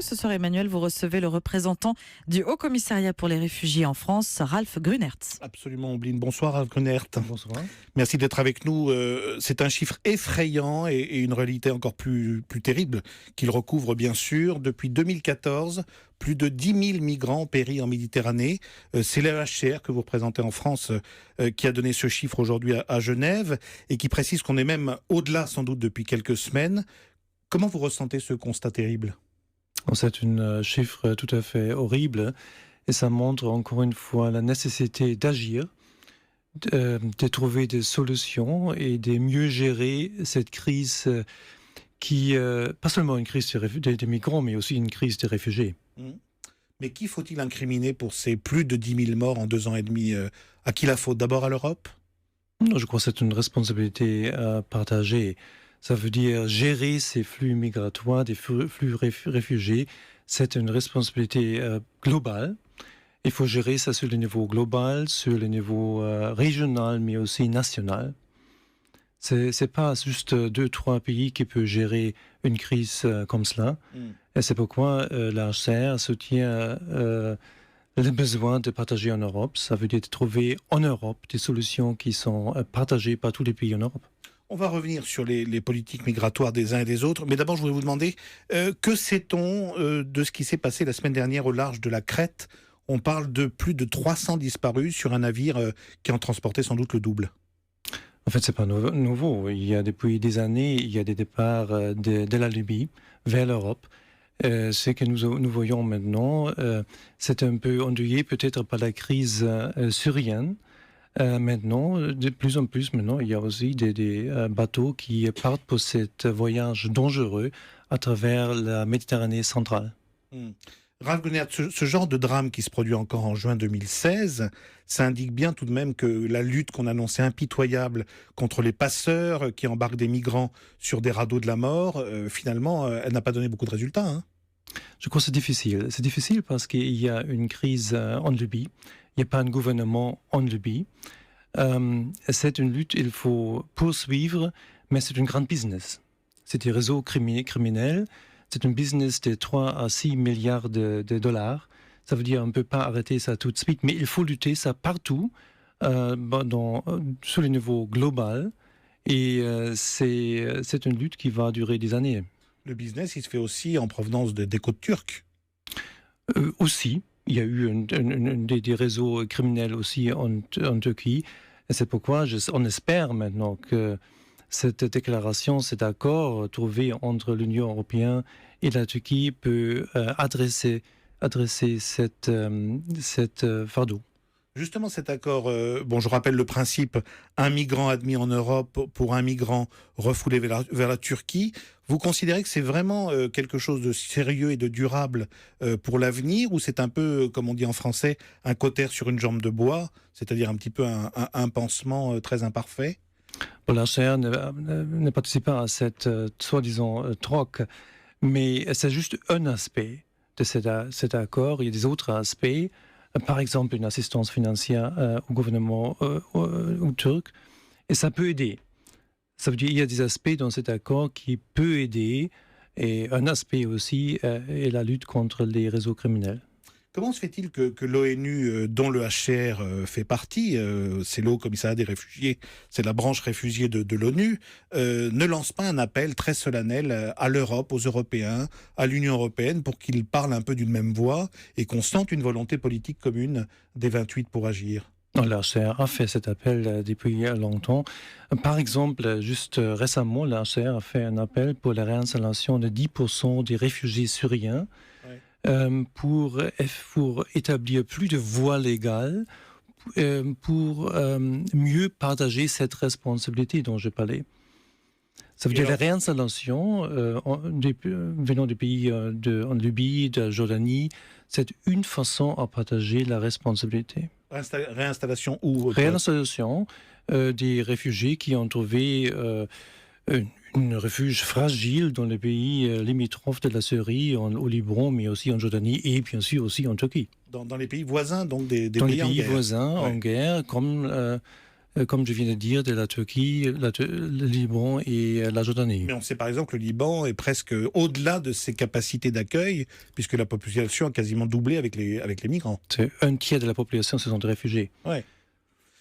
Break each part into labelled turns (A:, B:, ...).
A: Ce soir, Emmanuel, vous recevez le représentant du Haut Commissariat pour les réfugiés en France, Ralph Grünertz.
B: Absolument, Ombline. Bonsoir, Ralph Grünertz.
C: Bonsoir.
B: Merci d'être avec nous. C'est un chiffre effrayant et une réalité encore plus terrible qu'il recouvre, bien sûr. Depuis 2014, plus de 10 000 migrants ont péri en Méditerranée. C'est l'EHCR que vous représentez en France qui a donné ce chiffre aujourd'hui à Genève et qui précise qu'on est même au-delà, sans doute, depuis quelques semaines. Comment vous ressentez ce constat terrible ?
C: C'est un chiffre tout à fait horrible et ça montre encore une fois la nécessité d'agir, de trouver des solutions et de mieux gérer cette crise qui, pas seulement une crise des migrants, mais aussi une crise des réfugiés.
B: Mais qui faut-il incriminer pour ces plus de 10 000 morts en 2 ans et demi ? À qui la faute ? D'abord à l'Europe ?
C: Non, je crois que c'est une responsabilité partagée. Ça veut dire gérer ces flux migratoires, des flux réfugiés. C'est une responsabilité globale. Il faut gérer ça sur le niveau global, sur le niveau régional, mais aussi national. C'est pas juste 2-3 pays qui peuvent gérer une crise comme cela. Et c'est pourquoi l'HCR soutient le besoin de partager en Europe. Ça veut dire de trouver en Europe des solutions qui sont partagées par tous les pays en Europe.
B: On va revenir sur les politiques migratoires des uns et des autres, mais d'abord je voulais vous demander, que sait-on de ce qui s'est passé la semaine dernière au large de la Crète ? On parle de plus de 300 disparus sur un navire qui en transportait sans doute le double.
C: En fait, c'est pas nouveau. Il y a depuis des années, il y a des départs de la Libye vers l'Europe. Ce que nous voyons maintenant, c'est un peu endeuillé peut-être par la crise syrienne. Maintenant, de plus en plus, il y a aussi des bateaux qui partent pour ce voyage dangereux à travers la Méditerranée centrale.
B: Ralph Grünertz, ce genre de drame qui se produit encore en juin 2016, ça indique bien tout de même que la lutte qu'on annonçait impitoyable contre les passeurs qui embarquent des migrants sur des radeaux de la mort, finalement, elle n'a pas donné beaucoup de résultats, hein.
C: Je crois que c'est difficile. C'est difficile parce qu'il y a une crise en Libye. Il n'y a pas un gouvernement en Libye. C'est une lutte qu'il faut poursuivre, mais c'est une grande business. C'est des réseaux criminels. C'est un business de 3 à 6 milliards de dollars. Ça veut dire qu'on ne peut pas arrêter ça tout de suite, mais il faut lutter ça partout, sur le niveau global. Et c'est une lutte qui va durer des années.
B: Le business, il se fait aussi en provenance des côtes turques.
C: Aussi, il y a eu des réseaux criminels aussi en Turquie. Et c'est pourquoi on espère maintenant que cette déclaration, cet accord trouvé entre l'Union européenne et la Turquie peut adresser cette fardeau.
B: Justement, cet accord, je rappelle le principe, un migrant admis en Europe pour un migrant refoulé vers la Turquie. Vous considérez que c'est vraiment quelque chose de sérieux et de durable pour l'avenir, ou c'est un peu, comme on dit en français, un cautère sur une jambe de bois, c'est-à-dire un petit peu un pansement très imparfait ?
C: L'HCR ne participe pas à cette soi-disant troc, mais c'est juste un aspect de cet accord. Il y a des autres aspects. Par exemple, une assistance financière au gouvernement turc, et ça peut aider. Ça veut dire qu'il y a des aspects dans cet accord qui peut aider, et un aspect aussi est la lutte contre les réseaux criminels.
B: Comment se fait-il que l'ONU, dont le HCR fait partie, c'est le Haut Commissariat des réfugiés, c'est la branche réfugiée de l'ONU, ne lance pas un appel très solennel à l'Europe, aux Européens, à l'Union européenne, pour qu'ils parlent un peu d'une même voix et qu'on sente une volonté politique commune des 28 pour agir ?
C: L'HCR a fait cet appel depuis longtemps. Par exemple, juste récemment, l'HCR a fait un appel pour la réinstallation de 10% des réfugiés syriens. Ouais. Pour établir plus de voies légales, pour mieux partager cette responsabilité dont je parlais. Ça veut dire la réinstallation venant des pays en Libye, de Jordanie, c'est une façon à partager la responsabilité.
B: Réinstallation où ?
C: Réinstallation des réfugiés qui ont trouvé un refuge fragile dans les pays limitrophes de la Syrie, au Liban, mais aussi en Jordanie et bien sûr aussi en Turquie.
B: Dans les pays voisins, donc des
C: dans
B: pays en guerre.
C: Dans les pays voisins en guerre, comme comme je viens de dire, de la Turquie, le Liban et la Jordanie.
B: Mais on sait par exemple que le Liban est presque au-delà de ses capacités d'accueil, puisque la population a quasiment doublé avec les migrants.
C: C'est un tiers de la population, ce sont des réfugiés.
B: Ouais.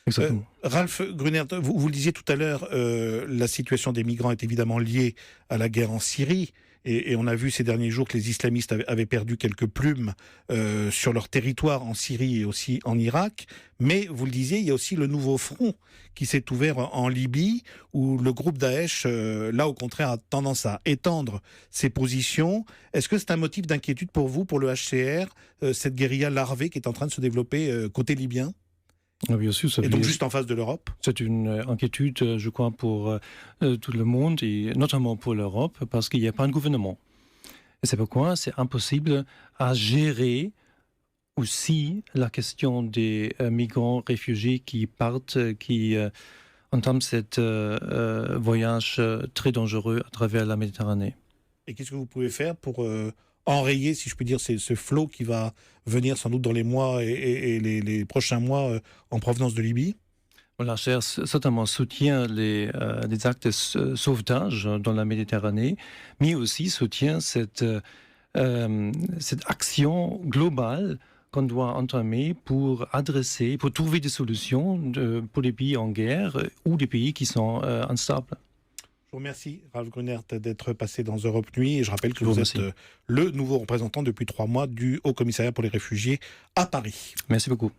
C: Exactement.
B: Ralph Grunert, vous le disiez tout à l'heure, la situation des migrants est évidemment liée à la guerre en Syrie. Et on a vu ces derniers jours que les islamistes avaient perdu quelques plumes sur leur territoire en Syrie et aussi en Irak. Mais vous le disiez, il y a aussi le nouveau front qui s'est ouvert en Libye, où le groupe Daesh, là au contraire, a tendance à étendre ses positions. Est-ce que c'est un motif d'inquiétude pour vous, pour le HCR, cette guérilla larvée qui est en train de se développer côté libyen ?
C: Bien sûr,
B: Et donc juste en face de l'Europe ?
C: C'est une inquiétude, je crois, pour tout le monde et notamment pour l'Europe, parce qu'il n'y a pas de gouvernement. Et c'est pourquoi c'est impossible à gérer aussi la question des migrants réfugiés qui partent, qui entament cet voyage très dangereux à travers la Méditerranée.
B: Et qu'est-ce que vous pouvez faire pour enrayer, si je puis dire, ce flot qui va venir sans doute dans les mois et les prochains mois en provenance de Libye ?
C: La chaire certainement soutient les actes de sauvetage dans la Méditerranée, mais aussi soutient cette action globale qu'on doit entamer pour trouver des solutions pour les pays en guerre ou des pays qui sont instables.
B: Je vous remercie, Ralph Grunert, d'être passé dans Europe Nuit. Et je rappelle que vous êtes le nouveau représentant depuis 3 mois du Haut Commissariat pour les réfugiés à Paris.
C: Merci beaucoup.